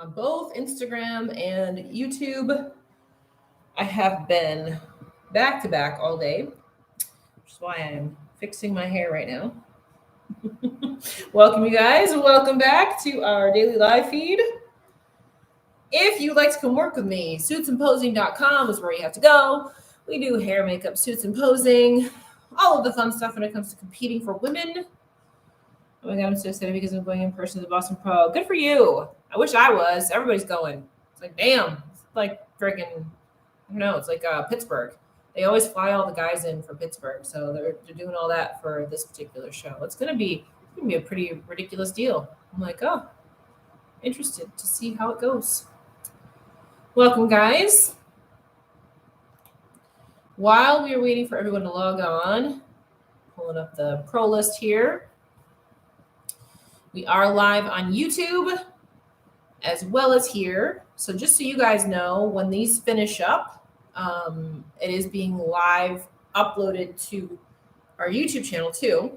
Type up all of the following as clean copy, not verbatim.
on both Instagram and YouTube. I have been back to back all day, which is why I'm fixing my hair right now. Welcome, you guys. Welcome back to our daily live feed. If you'd like to come work with me, suitsandposing.com is where you have to go. We do hair, makeup, suits, and posing, all of the fun stuff when it comes to competing for women. Oh my God, I'm so excited because I'm going in person to the Boston Pro. Good for you. I wish I was. Everybody's going. It's like, damn. It's like freaking, I don't know. It's like Pittsburgh. They always fly all the guys in for Pittsburgh. So they're doing all that for this particular show. It's going to be a pretty ridiculous deal. I'm like, oh, interested to see how it goes. Welcome, guys. While we are waiting for everyone to log on, pulling up the pro list here. We are live on YouTube as well as here. So just so you guys know, when these finish up, it is being live uploaded to our YouTube channel too.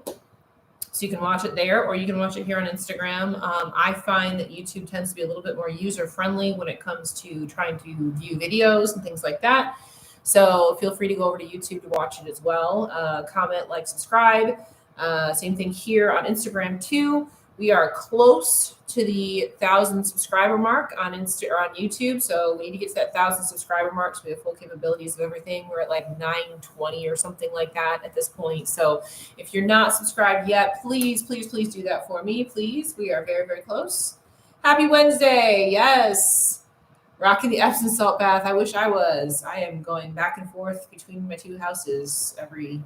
So you can watch it there or you can watch it here on Instagram. I find that YouTube tends to be a little bit more user-friendly when it comes to trying to view videos and things like that. So feel free to go over to YouTube to watch it as well. Comment, like, subscribe. Same thing here on Instagram too. We are close to the 1,000 subscriber mark on YouTube. So we need to get to that 1,000 subscriber mark so we have full capabilities of everything. We're at like 920 or something like that at this point. So if you're not subscribed yet, please do that for me. Please. We are very, very close. Happy Wednesday. Yes. Rocking the Epsom salt bath. I wish I was. I am going back and forth between my two houses every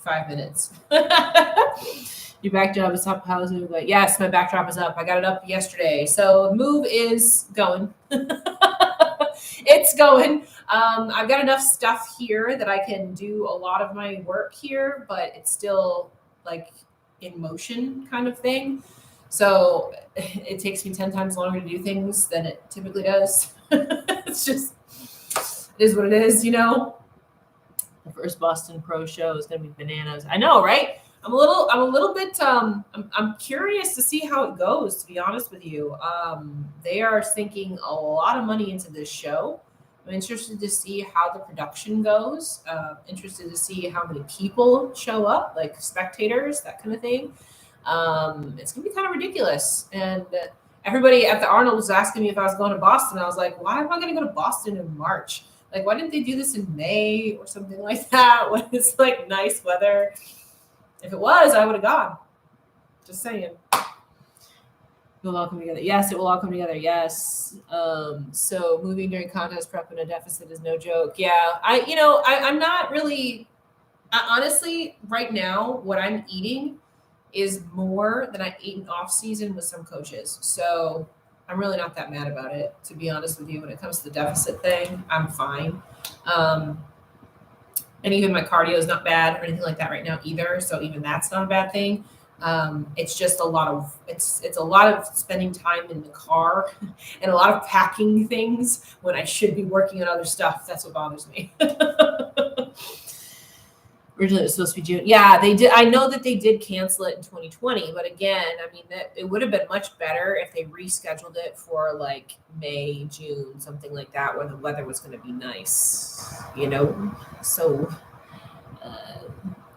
5 minutes. Your backdrop is up. How's it going? Yes, my backdrop is up. I got it up yesterday. So move is going. It's going. I've got enough stuff here that I can do a lot of my work here, but it's still like in motion kind of thing. So it takes me 10 times longer to do things than it typically does. It's just, it is what it is, you know? The first Boston Pro show is going to be bananas. I know, right? I'm a little bit, I'm curious to see how it goes, to be honest with you. They are sinking a lot of money into this show. I'm interested to see how the production goes. Interested to see how many people show up, like spectators, that kind of thing. It's going to be kind of ridiculous. And everybody at the Arnold was asking me if I was going to Boston. I was like, why am I going to go to Boston in March? Like, why didn't they do this in May or something like that when it's like nice weather? If it was, I would have gone. Just saying. It will all come together. Yes, it will all come together. Yes. So moving during contest prep in a deficit is no joke. Yeah. I'm not really, honestly, right now, what I'm eating is more than I ate in off season with some coaches. So I'm really not that mad about it, to be honest with you. When it comes to the deficit thing, I'm fine. And even my cardio is not bad or anything like that right now either. So even that's not a bad thing. It's just a lot of spending time in the car and a lot of packing things when I should be working on other stuff. That's what bothers me. Originally, it was supposed to be June. Yeah, they did. I know that they did cancel it in 2020, but again, I mean, that it would have been much better if they rescheduled it for like May, June, something like that, where the weather was going to be nice, you know? So,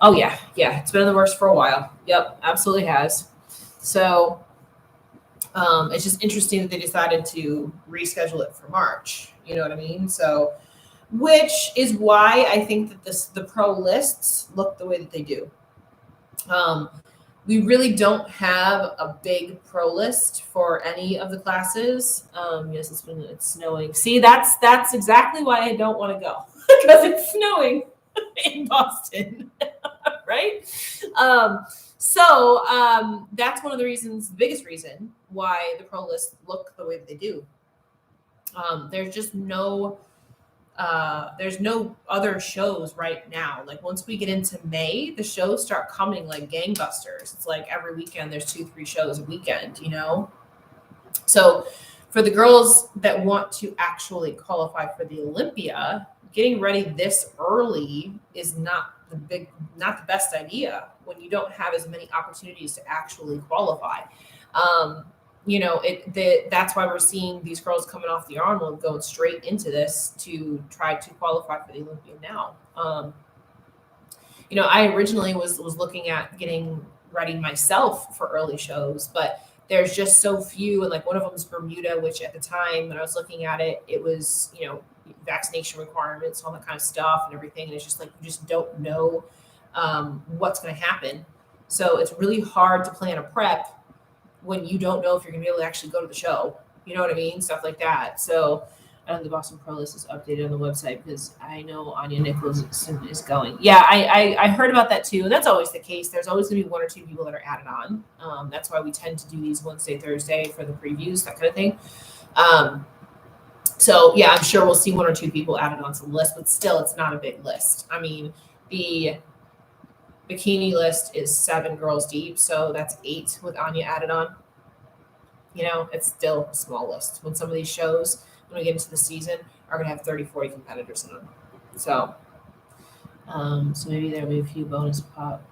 oh yeah, it's been in the works for a while. Yep, absolutely has. So, it's just interesting that they decided to reschedule it for March. You know what I mean? So, which is why I think that the pro lists look the way that they do. We really don't have a big pro list for any of the classes. Yes, it's snowing. See, that's exactly why I don't want to go, because it's snowing in Boston, right? So that's one of the reasons, the biggest reason why the pro lists look the way that they do. There's just there's no other shows right now. Like once we get into May, the shows start coming like gangbusters. It's like every weekend there's 2-3 shows a weekend, you know? So for the girls that want to actually qualify for the Olympia, getting ready this early is not the best idea when you don't have as many opportunities to actually qualify. that's why we're seeing these girls coming off the Arnold going straight into this to try to qualify for the Olympia now. I originally was looking at getting ready myself for early shows, but there's just so few. And like one of them is Bermuda, which at the time when I was looking at it, it was, vaccination requirements, all that kind of stuff and everything. And it's just like, you just don't know what's going to happen. So it's really hard to plan a prep when you don't know if you're going to be able to actually go to the show. You know what I mean? Stuff like that. So I don't know, the Boston Pro List is updated on the website because I know Anya Nicholson is going. Yeah, I heard about that too. And that's always the case. There's always going to be one or two people that are added on. That's why we tend to do these Wednesday, Thursday for the previews, that kind of thing. So yeah, I'm sure we'll see one or two people added onto the list, but still it's not a big list. I mean, the bikini list is 7 girls deep, so that's 8 with Anya added on. It's still a small list. When some of these shows, when we get into the season, are going to have 30, 40 competitors in them. So, so maybe there'll be a few bonus pop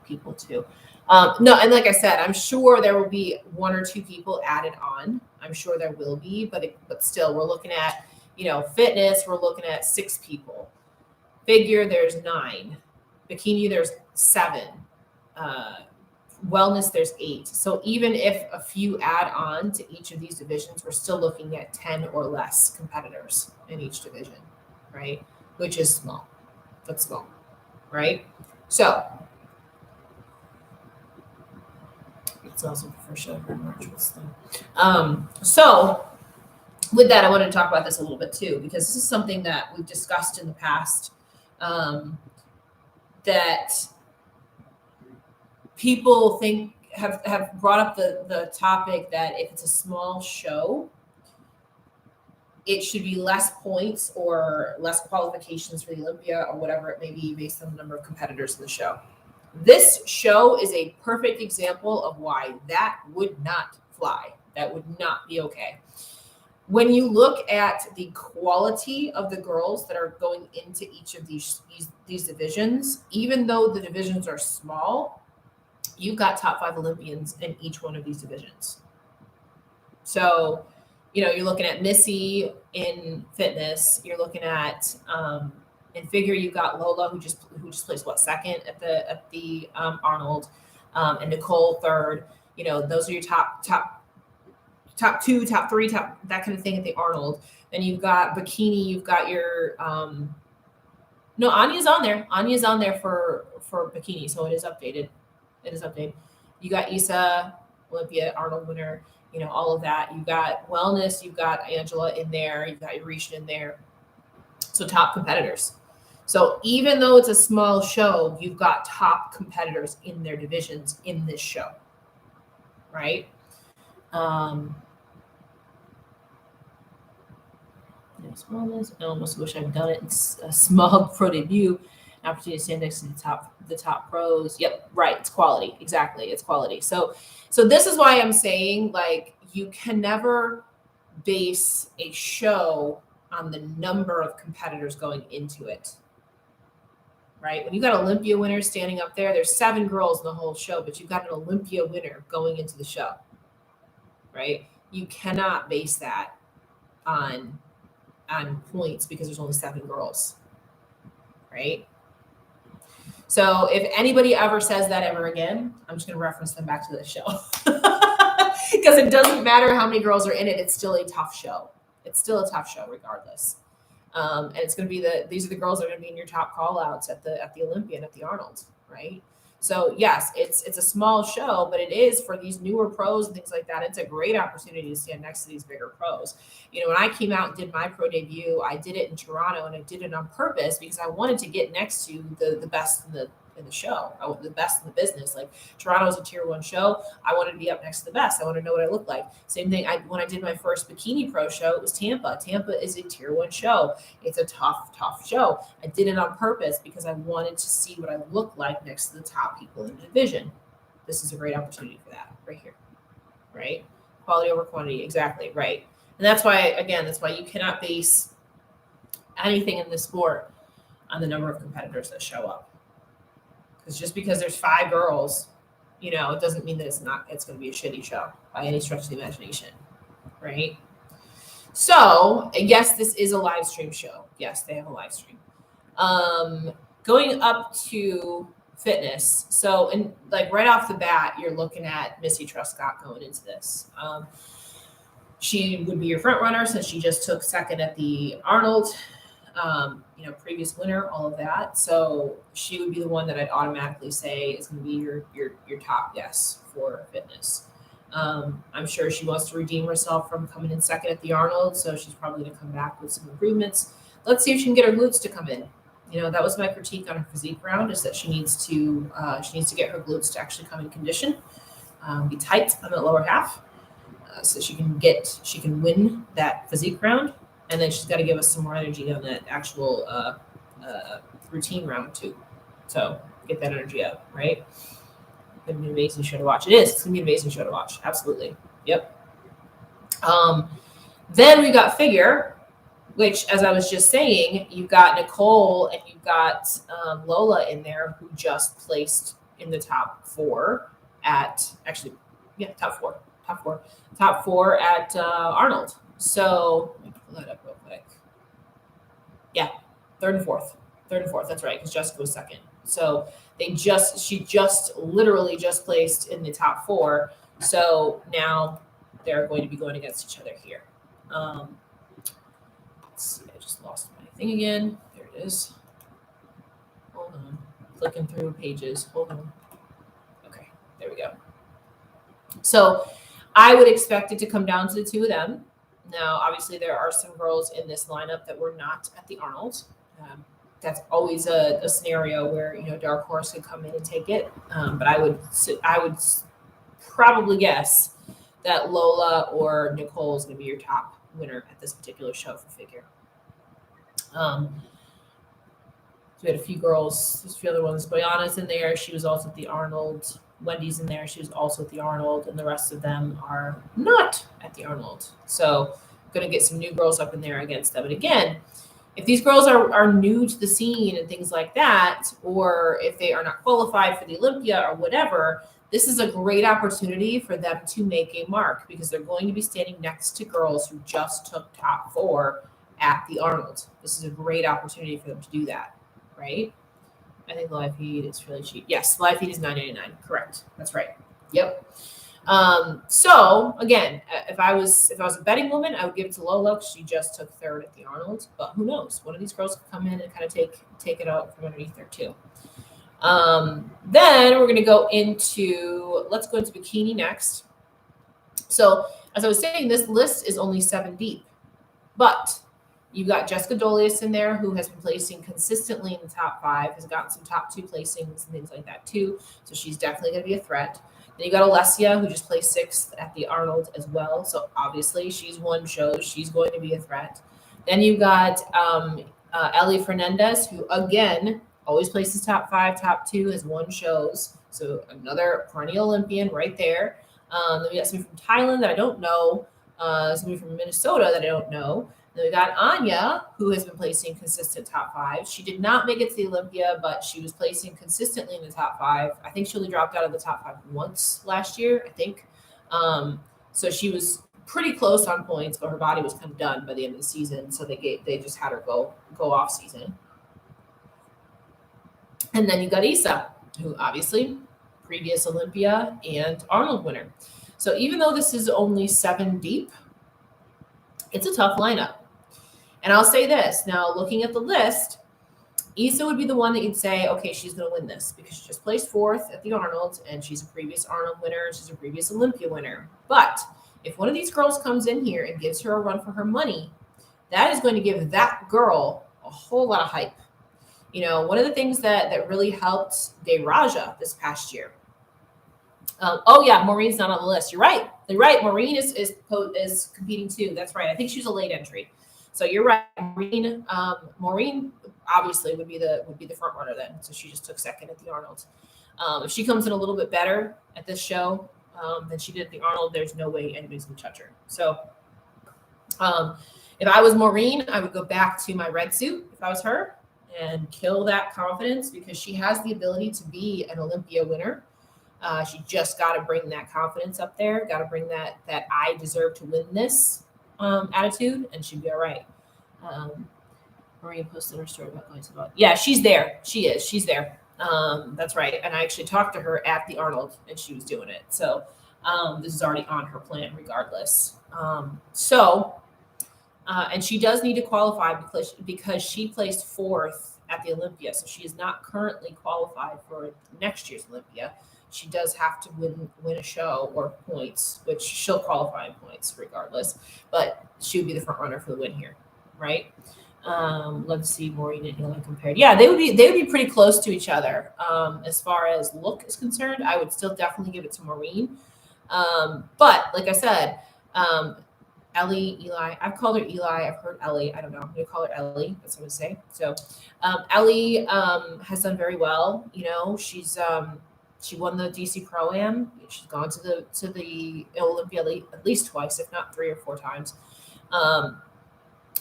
people too. No, and like I said, I'm sure there will be 1 or 2 people added on. I'm sure there will be, but still, we're looking at, fitness, we're looking at 6 people. Figure, there's 9. Bikini, there's 7. Wellness, there's 8. So even if a few add on to each of these divisions, we're still looking at 10 or less competitors in each division, right? Which is small. That's small, right? So it's also the first show for March. So with that, I wanted to talk about this a little bit too, because this is something that we've discussed in the past, that people have brought up the topic that if it's a small show, it should be less points or less qualifications for the Olympia or whatever it may be based on the number of competitors in the show. This show is a perfect example of why that would not fly. That would not be okay. When you look at the quality of the girls that are going into each of these divisions, even though the divisions are small, you've got top 5 Olympians in each one of these divisions. So, you're looking at Missy in fitness. You're looking at in figure. You've got Lola who just placed second at the Arnold, and Nicole third. Those are your top 2, top 3, top that kind of thing at the Arnold. Then you've got bikini. You've got your no, Anya's on there. Anya's on there for bikini, so it is updated. You got Issa, Olympia, Arnold winner, all of that. You've got wellness, you've got Angela in there, you've got Risha in there. So top competitors. So even though it's a small show, you've got top competitors in their divisions in this show, right? Smallness. I almost wish I'd done it. It's a small pro debut. Opportunity to stand next to the top pros. Yep, right. It's quality. Exactly. It's quality. So this is why I'm saying, like, you can never base a show on the number of competitors going into it. Right? When you got Olympia winners standing up there, there's 7 girls in the whole show, but you've got an Olympia winner going into the show. Right? You cannot base that on points because there's only 7 girls. Right? So if anybody ever says that ever again, I'm just going to reference them back to the show. Because it doesn't matter how many girls are in it. It's still a tough show. It's still a tough show regardless. And it's going to be these are the girls that are going to be in your top call outs at the Olympia and at the Arnold, right? So yes, it's a small show, but it is for these newer pros and things like that. It's a great opportunity to stand next to these bigger pros. When I came out and did my pro debut, I did it in Toronto, and I did it on purpose because I wanted to get next to the best in the show. I want the best in the business. Like, Toronto is a tier 1 show. I wanted to be up next to the best. I want to know what I look like. Same thing. When I did my first bikini pro show, it was Tampa. Tampa is a tier 1 show. It's a tough show. I did it on purpose because I wanted to see what I look like next to the top people in the division. This is a great opportunity for that right here, right? Quality over quantity. Exactly. Right. And that's why you cannot base anything in this sport on the number of competitors that show up. Because just because there's 5 girls You know, it doesn't mean that it's going to be a shitty show by any stretch of the imagination, right? So, yes, this is a live stream show. Yes, they have a live stream. Going up to fitness. So, and like right off the bat, you're looking at Missy Truscott going into this. She would be your front runner since she just took second at the Arnold, you know, previous winner, all of that. So she would be the one that I'd automatically say is going to be your top guess for fitness. I'm sure she wants to redeem herself from coming in second at the Arnold, so she's probably going to come back with some improvements. Let's see if she can get her glutes to come in. You know, that was my critique on her physique round, is that she needs to get her glutes to actually come in condition, be tight on the lower half, so she can win that physique round, and then she's got to give us some more energy on that actual routine round too. So get that energy up, right? It's gonna be an amazing show to watch. It is. It's gonna be an amazing show to watch. Absolutely. Yep. Then we got figure, which, as I was just saying, you've got Nicole and you've got Lola in there, who just placed in the top four at top four at Arnold. So let me pull that up real quick. Yeah, third and fourth. That's right, because Jessica was second. So she literally just placed in the top four. So now they're going to be going against each other here. Let's see, I just lost my thing again. There it is. Hold on. Clicking through pages. Hold on. Okay, there we go. So I would expect it to come down to the two of them. Now, obviously, there are some girls in this lineup that were not at the Arnold. That's always a scenario where, you know, dark horse could come in and take it. But I would probably guess that Lola or Nicole is going to be your top winner at this particular show for figure. So we had a few girls, there's a few other ones. Boyana's in there. She was also at the Arnold. Wendy's in there. She was also at the Arnold, and the rest of them are not at the Arnold. So going to get some new girls up in there against them. And again, if these girls are new to the scene and things like that, or if they are not qualified for the Olympia or whatever, this is a great opportunity for them to make a mark, because they're going to be standing next to girls who just took top four at the Arnold. This is a great opportunity for them to do that, right? I think the live feed is really cheap. Yes, live feed is $9.99. Correct. That's right. Yep. So again, if I was a betting woman, I would give it to Lola, because she just took third at the Arnold. But who knows? One of these girls could come in and kind of take it out from underneath there too. Then we're going to go into, let's go into bikini next. So as I was saying, this list is only 7 deep, but you've got Jessica Dolius in there, who has been placing consistently in the top 5, has gotten some top 2 placings and things like that too. So she's definitely going to be a threat. Then you got Alessia, who just placed 6th at the Arnold as well. So obviously she's won shows. She's going to be a threat. Then you got Ellie Fernandez, who again always places top 5, top 2, has won shows. So another perennial Olympian right there. Then we got somebody from Thailand that I don't know. Somebody from Minnesota that I don't know. Then we got Anya, who has been placing consistent top 5. She did not make it to the Olympia, but she was placing consistently in the top 5. I think she only dropped out of the top 5 once last year, I think. So she was pretty close on points, but her body was kind of done by the end of the season. So they just had her go off season. And then you got Issa, who obviously previous Olympia and Arnold winner. So even though this is only 7 deep, it's a tough lineup. And I'll say this, now looking at the list, Issa would be the one that you'd say, okay, she's going to win this, because she just placed 4th at the Arnold, and she's a previous Arnold winner, she's a previous Olympia winner. But if one of these girls comes in here and gives her a run for her money, that is going to give that girl a whole lot of hype. You know, one of the things that really helped De Raja this past year. Maureen's not on the list. You're right. Maureen is competing too. That's right. I think she's a late entry. So you're right. Maureen obviously would be the front runner then. So she just took 2nd at the Arnold. If she comes in a little bit better at this show than she did at the Arnold, there's no way anybody's gonna touch her. So if I was Maureen, I would go back to my red suit if I was her and kill that confidence, because she has the ability to be an Olympia winner. She just got to bring that confidence up there, got to bring that I deserve to win this attitude, and she'd be all right. Maria posted her story about going to the ball. Yeah, she's there. She is. She's there. That's right. And I actually talked to her at the Arnold, and she was doing it. So this is already on her plan, regardless. And she does need to qualify because she placed fourth at the Olympia, so she is not currently qualified for next year's Olympia. She does have to win a show or points, which she'll qualify in points regardless. But she would be the front runner for the win here, right? Love to see Maureen and Eli compared. Yeah, they would be pretty close to each other. As far as look is concerned, I would still definitely give it to Maureen. But like I said, Ellie, Eli, I've called her Eli. I've heard Ellie. I don't know. I'm going to call her Ellie. That's what I'm going to say. So Ellie has done very well. You know, she won the DC Pro-Am. She's gone to the Olympia at least twice, if not 3 or 4 times.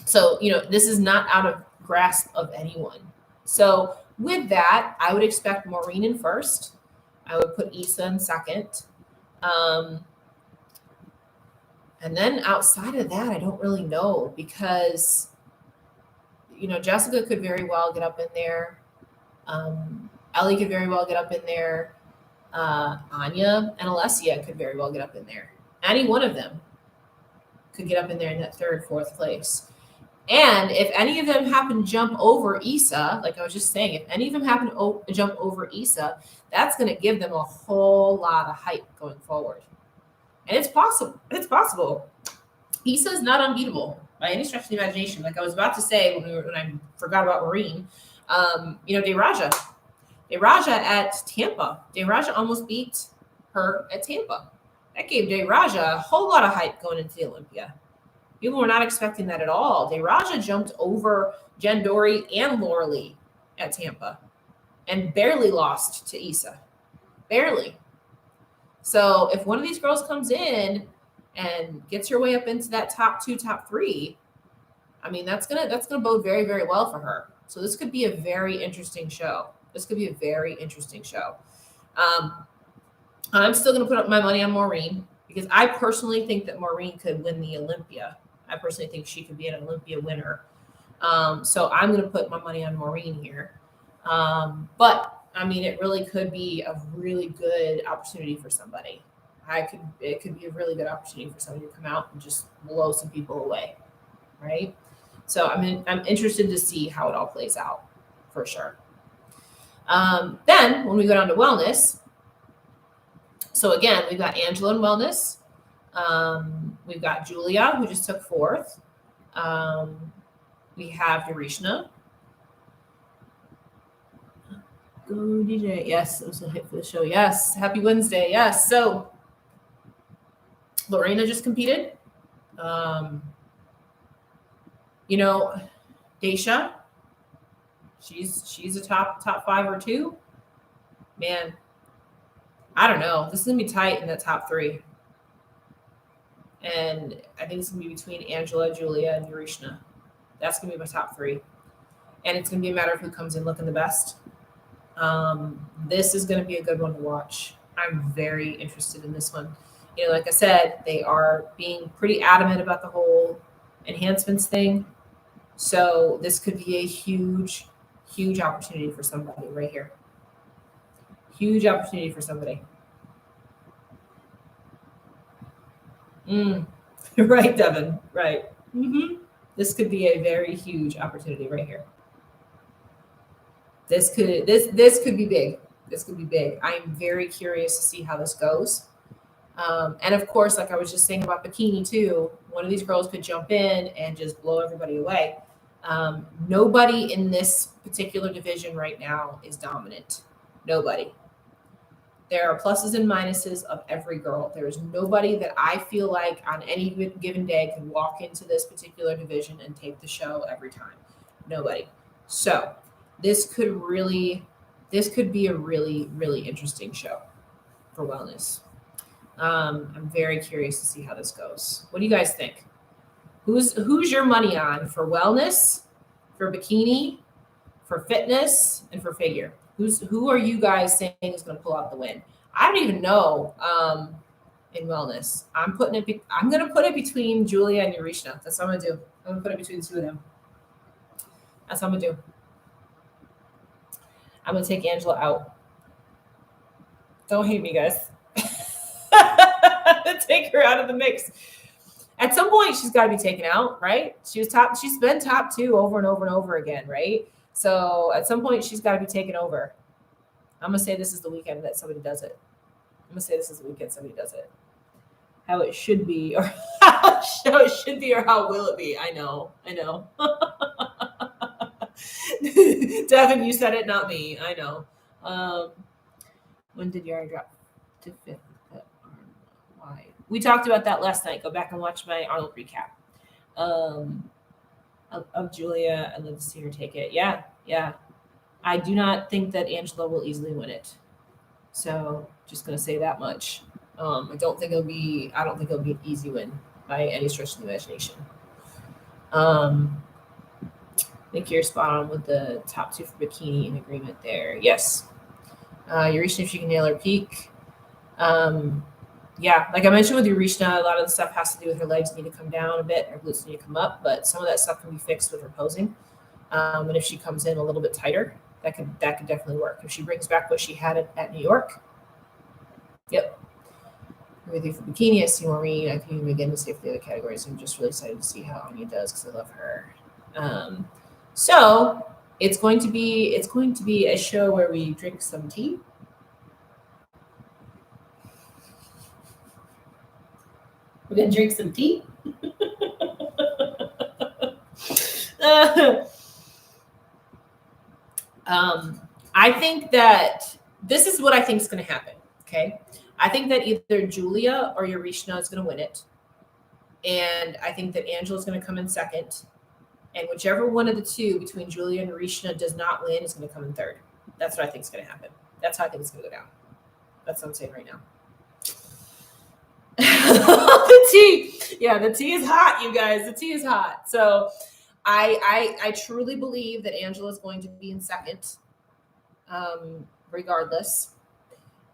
So, you know, this is not out of grasp of anyone. So with that, I would expect Maureen in first. I would put Issa in second. And then outside of that, I don't really know because, you know, Jessica could very well get up in there. Ellie could very well get up in there. Anya and Alessia could very well get up in there. Any one of them could get up in there in that 3rd, 4th place. And if any of them happen to jump over Issa, like I was just saying, if any of them happen to jump over Issa, that's going to give them a whole lot of hype going forward. And it's possible. It's possible. Issa is not unbeatable by any stretch of the imagination. Like I was about to say when I forgot about Maureen, you know, Deraja at Tampa. Deraja almost beat her at Tampa. That gave Deraja a whole lot of hype going into the Olympia. People were not expecting that at all. Deraja jumped over Jen Dory and Laura Lee at Tampa and barely lost to Issa. Barely. So if one of these girls comes in and gets her way up into that top 2, top 3, I mean, that's gonna bode very, very well for her. So this could be a very interesting show. I'm still going to put up my money on Maureen because I personally think that Maureen could win the Olympia. I personally think she could be an Olympia winner. So I'm going to put my money on Maureen here. But I mean, it really could be a really good opportunity for somebody. It could be a really good opportunity for somebody to come out and just blow some people away, right? So I'm interested to see how it all plays out for sure. Then when we go down to wellness, so again, we've got Angela in wellness. We've got Julia, who just took 4th. We have Yarishna. Go DJ. Yes, it was a hit for the show. Yes. Happy Wednesday. Yes. So Lorena just competed. You know, Daisha, she's a top 5 or 2. Man, I don't know. This is gonna be tight in the top 3. And I think it's gonna be between Angela, Julia, and Yarishna. That's gonna be my top 3. And it's gonna be a matter of who comes in looking the best. This is going to be a good one to watch. I'm very interested in this one. You know, like I said, they are being pretty adamant about the whole enhancements thing. So this could be a huge, huge opportunity for somebody right here. Huge opportunity for somebody. Right, Devin. Right. This could be a very huge opportunity right here. This could be big. This could be big. I am very curious to see how this goes. And of course, like I was just saying about Bikini too, one of these girls could jump in and just blow everybody away. Nobody in this particular division right now is dominant. Nobody. There are pluses and minuses of every girl. There is nobody that I feel like on any given day can walk into this particular division and take the show every time. Nobody. So this could be a really, really interesting show for wellness. I'm very curious to see how this goes. What do you guys think? Who's your money on for wellness, for bikini, for fitness, and for figure? Who are you guys saying is going to pull out the win? I don't even know. In wellness, I'm going to put it between Julia and Urishna. That's what I'm going to do. I'm going to put it between the two of them. That's what I'm going to do. I'm going to take Angela out. Don't hate me, guys. Take her out of the mix. At some point, she's got to be taken out, right? She's been top 2 over and over and over again, right? So at some point, she's got to be taken over. I'm going to say this is the weekend that somebody does it. How it should be, or how it should be, or how will it be? I know. Devin, you said it, not me. I know. When did Yara drop to 5th? Why? We talked about that last night. Go back and watch my Arnold recap. Of Julia. I'd love to see her take it. Yeah. I do not think that Angela will easily win it. So just gonna say that much. I don't think it'll be an easy win by any stretch of the imagination. I think you're spot on with the top 2 for Bikini in agreement there. Yes. Urishna, if she can nail her peak. Yeah, like I mentioned with Urishna, a lot of the stuff has to do with her legs need to come down a bit, her glutes need to come up, but some of that stuff can be fixed with her posing. And if she comes in a little bit tighter, that could definitely work. If she brings back what she had at New York. Yep. With you for Bikini, I see Maureen. I can even begin to see for the other categories. I'm just really excited to see how Anya does because I love her. So it's going to be a show where we drink some tea. We're gonna drink some tea. I think that this is what I think is going to happen. Okay, I think that either Julia or Urishna is going to win it, and I think that Angela is going to come in second, and whichever one of the two between Julia and Urishna does not win is going to come in third. That's what I think is going to happen. That's how I think it's going to go down. That's what I'm saying right now. The tea is hot, you guys. The tea is hot. So I truly believe that Angela is going to be in second, regardless.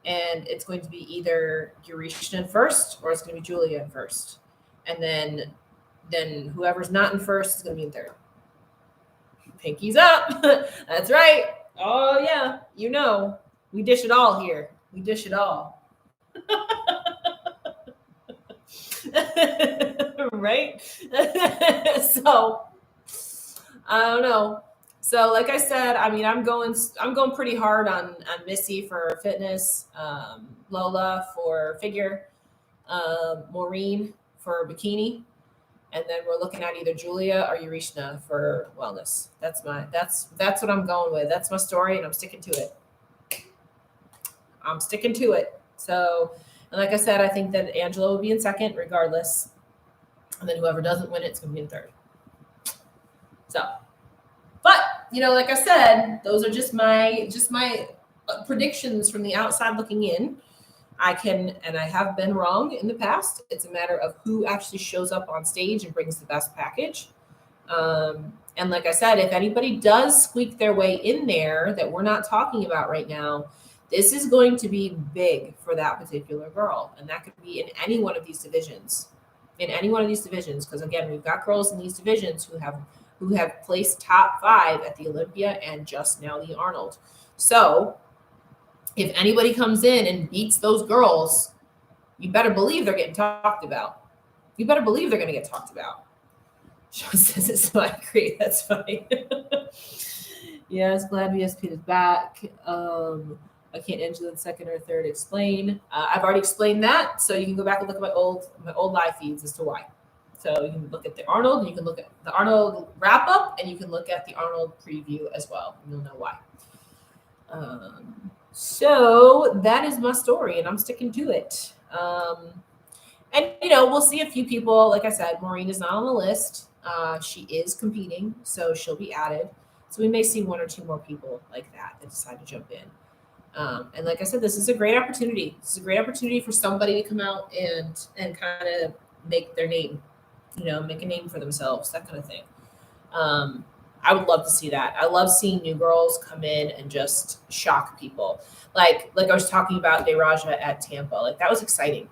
And it's going to be either Urishna in first or it's going to be Julia in first. And then whoever's not in first is going to be in third. Pinkies up. That's right. Oh, yeah. You know, we dish it all here. We dish it all. Right? So I don't know. So like I said, I mean, I'm going pretty hard on Missy for fitness, Lola for figure, Maureen for bikini, and then we're looking at either Julia or Urishna for wellness. That's what I'm going with. That's my story, and I'm sticking to it. So, and like I said, I think that Angela will be in second regardless, and then whoever doesn't win it's going to be in third. So, but like I said, those are just my predictions from the outside looking in. I have been wrong in the past. It's a matter of who actually shows up on stage and brings the best package. And like I said, if anybody does squeak their way in there that we're not talking about right now, this is going to be big for that particular girl. And that could be in any one of these divisions. Because again, we've got girls in these divisions who have placed top 5 at the Olympia and just now the Arnold. So if anybody comes in and beats those girls, you better believe they're getting talked about. You better believe they're going to get talked about. Shawn says it's not great. That's fine. Yes, glad BSPN is back. I can't Angela in second or third explain. I've already explained that, so you can go back and look at my old live feeds as to why. So you can look at the Arnold, and you can look at the Arnold wrap up, and you can look at the Arnold preview as well. And you'll know why. So that is my story, and I'm sticking to it. And we'll see a few people. Like I said, Maureen is not on the list. She is competing, so she'll be added. So we may see 1 or 2 more people like that decide to jump in. And like I said, this is a great opportunity. This is a great opportunity for somebody to come out and kind of make their name, make a name for themselves, that kind of thing. I would love to see that. I love seeing new girls come in and just shock people. Like I was talking about Deraja at Tampa. Like that was exciting.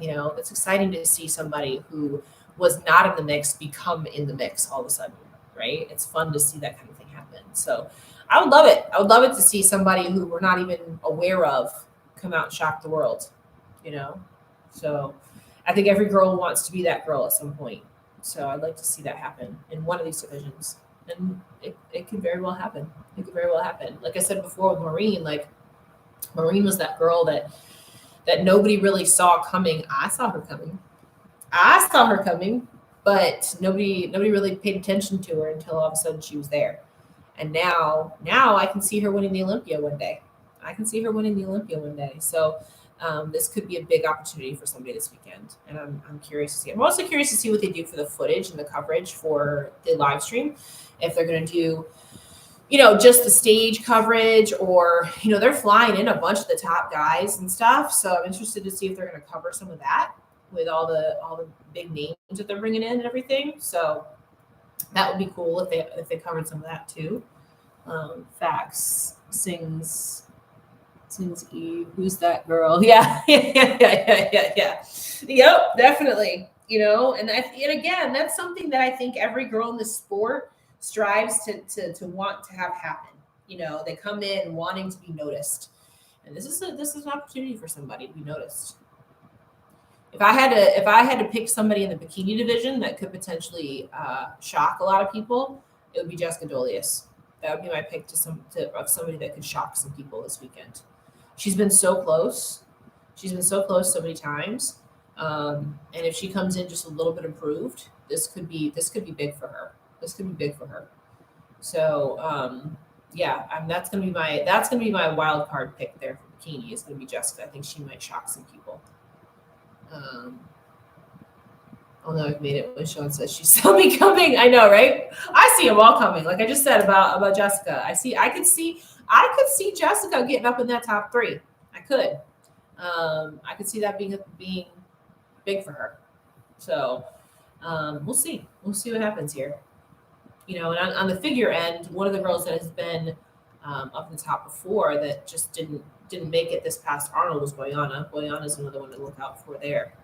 It's exciting to see somebody who was not in the mix become in the mix all of a sudden, right? It's fun to see that kind of thing happen. So I would love it. I would love it to see somebody who we're not even aware of come out and shock the world, you know? So I think every girl wants to be that girl at some point. So I'd like to see that happen in one of these divisions. And it could very well happen. It could very well happen. Like I said before with Maureen, like Maureen was that girl that nobody really saw coming. I saw her coming. But nobody really paid attention to her until all of a sudden she was there. And now I can see her winning the Olympia one day. So this could be a big opportunity for somebody this weekend, and I'm curious to see. I'm also curious to see what they do for the footage and the coverage for the live stream. If they're going to do, just the stage coverage, or they're flying in a bunch of the top guys and stuff. So I'm interested to see if they're going to cover some of that with all the big names that they're bringing in and everything. So that would be cool if they covered some of that too. Facts sings Eve. Who's that girl? Yeah. Yep, definitely. And again, that's something that I think every girl in the sport strives to want to have happen. They come in wanting to be noticed, and this is an opportunity for somebody to be noticed. If I had to pick somebody in the bikini division that could potentially shock a lot of people, it would be Jessica Dolius. That would be my pick of somebody that could shock some people this weekend. She's been so close. So many times. And if she comes in just a little bit improved, this could be big for her. So that's gonna be my wild card pick there for bikini. Is gonna be Jessica. I think she might shock some people. Although I've made it when Shawn says she saw me coming. I know, right? I see them all coming. Like I just said about Jessica. I could see Jessica getting up in that top 3. I could. I could see that being big for her. So we'll see. We'll see what happens here. And on the figure end, one of the girls that has been up in the top before that just didn't make it this past Arnold was Boyana. Boyana is another one to look out for there.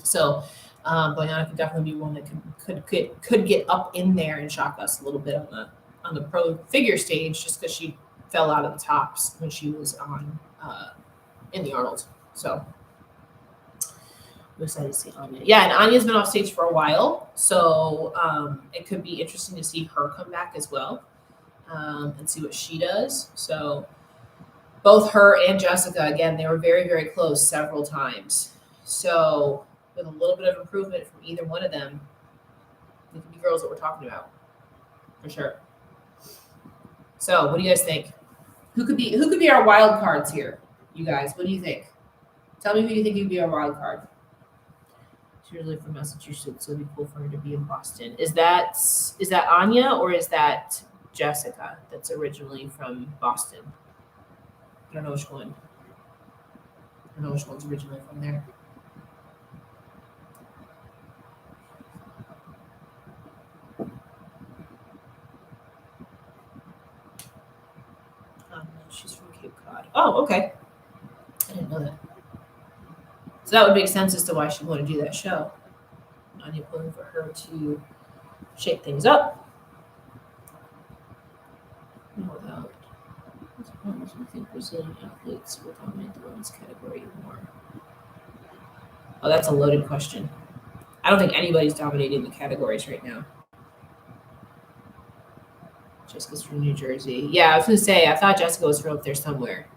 So Boyana could definitely be one that could get up in there and shock us a little bit on the pro figure stage, just because she fell out of the tops when she was on in the Arnold. So I'm excited to see Anya. Yeah, and Anya's been off stage for a while, so it could be interesting to see her come back as well and see what she does. So both her and Jessica, again, they were very, very close several times. So with a little bit of improvement from either one of them, they could be girls that we're talking about for sure. So what do you guys think? Who could be our wild cards here? You guys, what do you think? Tell me who you think could be our wild card. She's usually from Massachusetts, so it'd be cool for her to be in Boston. Is that Anya or is that Jessica that's originally from Boston? I don't know which one. I don't know which one's originally from there. She's from Cape Cod. Oh, okay. I didn't know that. So that would make sense as to why she wanted to do that show. Anya pulling for her to shake things up. Without I think Brazilian athletes will dominate the women's category more. Oh, that's a loaded question. I don't think anybody's dominating the categories right now. Jessica's from New Jersey. Yeah, I was going to say, I thought Jessica was from up there somewhere.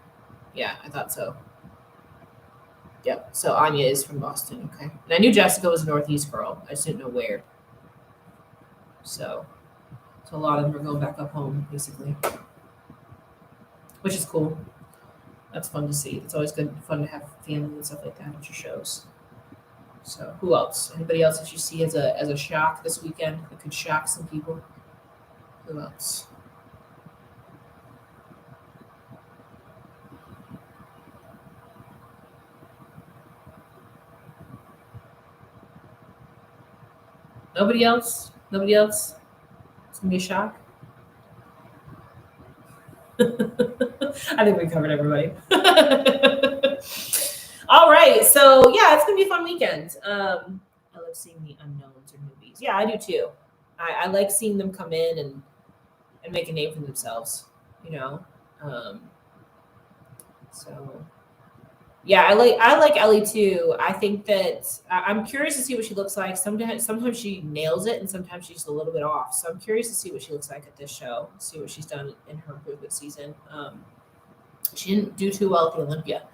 Yeah, I thought so. Yep, so Anya is from Boston. Okay. And I knew Jessica was a Northeast girl. I just didn't know where. So a lot of them are going back up home, basically, which is cool. That's fun to see. It's always fun to have family and stuff like that at your shows. So who else? Anybody else that you see as a shock this weekend that could shock some people? Who else? Nobody else? It's going to be a shock. I think we covered everybody. All right. So, yeah, it's going to be a fun weekend. I love seeing the unknowns or newbies. Yeah, I do too. I like seeing them come in and make a name for themselves, you know? So yeah, I like Ellie too. I think that I'm curious to see what she looks like. Sometimes she nails it, and sometimes she's a little bit off. So I'm curious to see what she looks like at this show. See what she's done in her improvement season. She didn't do too well at the Olympia,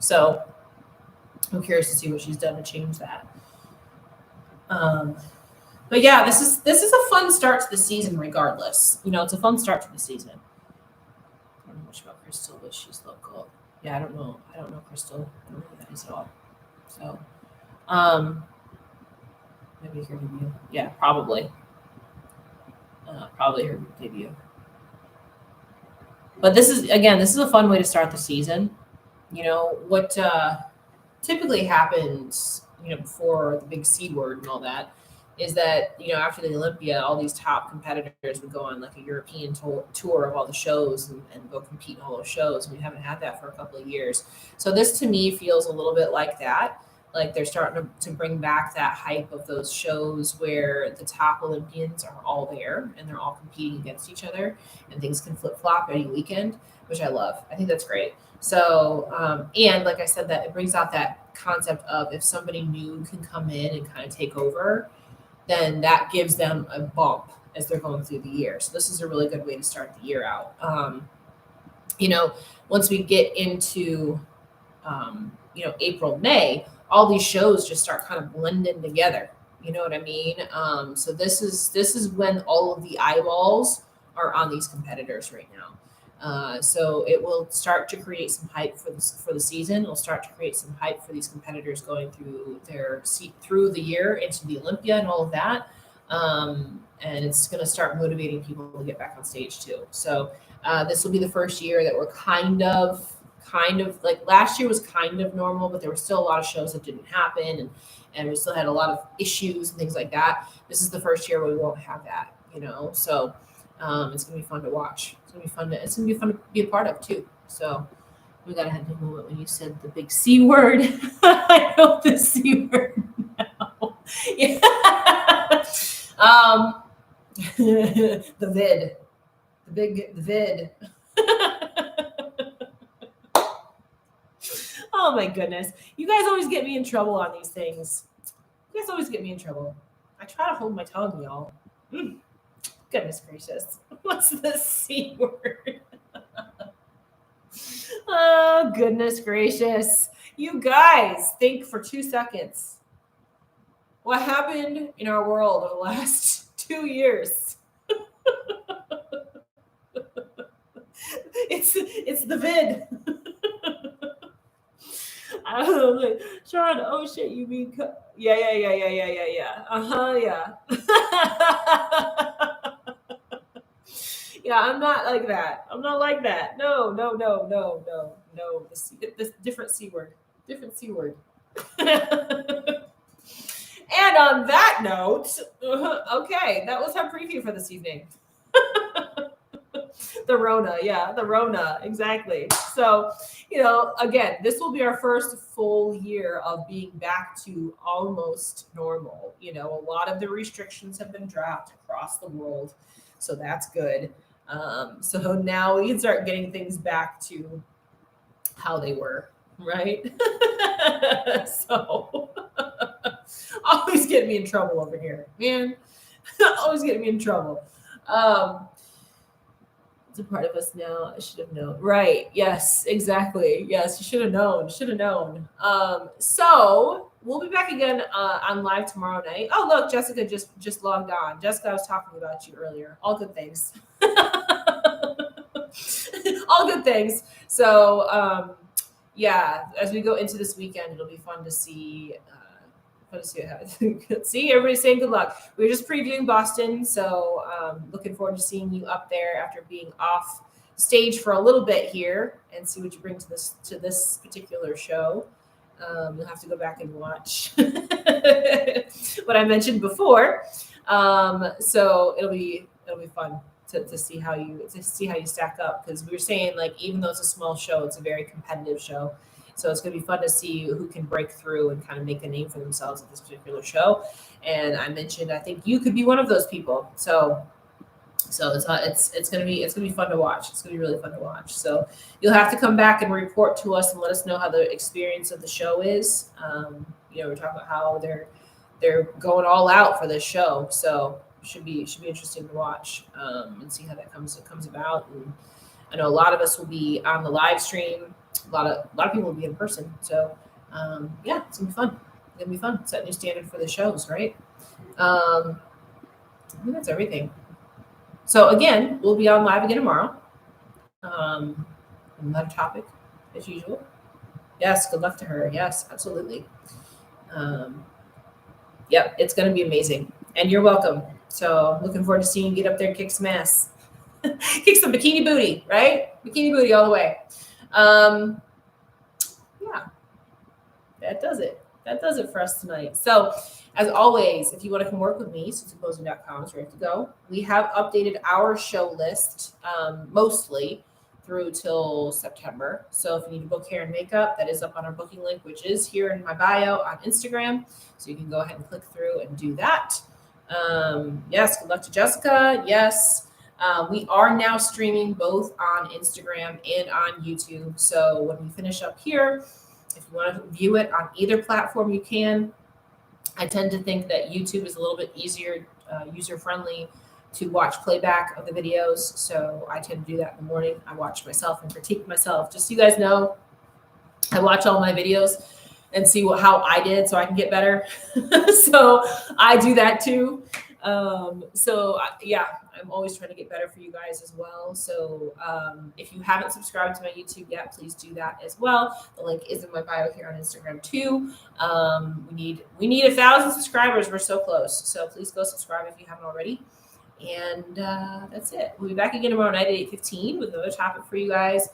so I'm curious to see what she's done to change that. But yeah, this is a fun start to the season. Regardless, you know, it's a fun start to the season. I don't know much about Crystal, but she's local. Yeah, I don't know Crystal. I don't know who that is at all. So, maybe her debut. Yeah, probably. Probably her debut. But this is a fun way to start the season. You know what typically happens, you know, before the big C word and all that, is that, you know, after the Olympia, all these top competitors would go on like a European tour of all the shows and go compete in all those shows. We haven't had that for a couple of years. So this to me feels a little bit like that. Like they're starting to bring back that hype of those shows where the top Olympians are all there and they're all competing against each other and things can flip flop any weekend, which I love. I think that's great. So, and like I said, that it brings out that concept of if somebody new can come in and kind of take over, then that gives them a bump as they're going through the year. So this is a really good way to start the year out. You know, once we get into, you know, April, May, all these shows just start kind of blending together. You know what I mean? So this is when all of the eyeballs are on these competitors right now. So it will start to create some hype for the season. It'll start to create some hype for these competitors going through the year into the Olympia and all of that. And it's going to start motivating people to get back on stage too. So this will be the first year that we're kind of like last year was kind of normal, but there were still a lot of shows that didn't happen, and we still had a lot of issues and things like that. This is the first year where we won't have that, you know. So it's gonna be fun to watch. It's gonna be fun to be a part of too. So we gotta have the moment when you said the big C word. I know the C word now. Yeah. The vid. The vid. Oh my goodness. You guys always get me in trouble on these things. You guys always get me in trouble. I try to hold my tongue, y'all. Goodness gracious. What's the C word? Oh, goodness gracious. You guys, think for 2 seconds. What happened in our world over the last 2 years? It's the vid. I don't know, like, Shawn, oh shit, you mean yeah. Yeah. Yeah, I'm not like that. No. This different C word. Different C word. And on that note, okay, that was our preview for this evening. The Rona, exactly. So, you know, again, this will be our first full year of being back to almost normal. You know, a lot of the restrictions have been dropped across the world, so that's good. So now we can start getting things back to how they were, right? So, always getting me in trouble over here, man. Always getting me in trouble. It's a part of us now. I should have known. Right. Yes, exactly. Yes, you should have known. So we'll be back again on live tomorrow night. Oh, look, Jessica just logged on. Jessica, I was talking about you earlier. All good things. All good things. So yeah, as we go into this weekend, it'll be fun to see. See what happens. See, everybody's saying good luck. We were just previewing Boston, so looking forward to seeing you up there after being off stage for a little bit here, and see what you bring to this particular show. You'll have to go back and watch what I mentioned before. So it'll be It'll be fun to see how you stack up, because we were saying, like, even though it's a small show, it's a very competitive show. So it's going to be fun to see who can break through and kind of make a name for themselves at this particular show. And I mentioned, I think you could be one of those people. So it's gonna be fun to watch. It's gonna be really fun to watch. So you'll have to come back and report to us and let us know how the experience of the show is. We're talking about how they're going all out for this show. So should be interesting to watch and see how that comes about. And I know a lot of us will be on the live stream. A lot of people will be in person. So it's gonna be fun. It's gonna be fun. Set a new standard for the shows, right? I think that's everything. So again, we'll be on live again tomorrow. Another topic as usual. Yes, good luck to her. Yes, absolutely. It's going to be amazing. And you're welcome. So looking forward to seeing you get up there and kick some ass. Kick some bikini booty, right? Bikini booty all the way. That does it. That does it for us tonight. So as always, if you want to come work with me, susanclosing.com is where you have to go. We have updated our show list mostly through till September. So if you need to book hair and makeup, that is up on our booking link, which is here in my bio on Instagram. So you can go ahead and click through and do that. Yes, good luck to Jessica. Yes. We are now streaming both on Instagram and on YouTube. So when we finish up here, if you want to view it on either platform, you can. I tend to think that YouTube is a little bit easier, user-friendly to watch playback of the videos. So I tend to do that in the morning. I watch myself and critique myself. Just so you guys know, I watch all my videos and see how I did so I can get better. So I do that too. I'm always trying to get better for you guys as well. So if you haven't subscribed to my YouTube yet, please do that as well. The link is in my bio here on Instagram too. We need 1,000 subscribers. We're so close. So please go subscribe if you haven't already. And that's it. We'll be back again tomorrow night at 8:15 with another topic for you guys.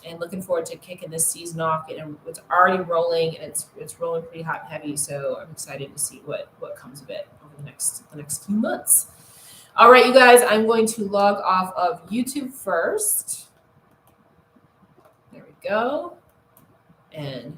And looking forward to kicking this season off. And it's already rolling, and it's rolling pretty hot and heavy. So I'm excited to see what comes of it over the next few months. All right, you guys, I'm going to log off of YouTube first. There we go. And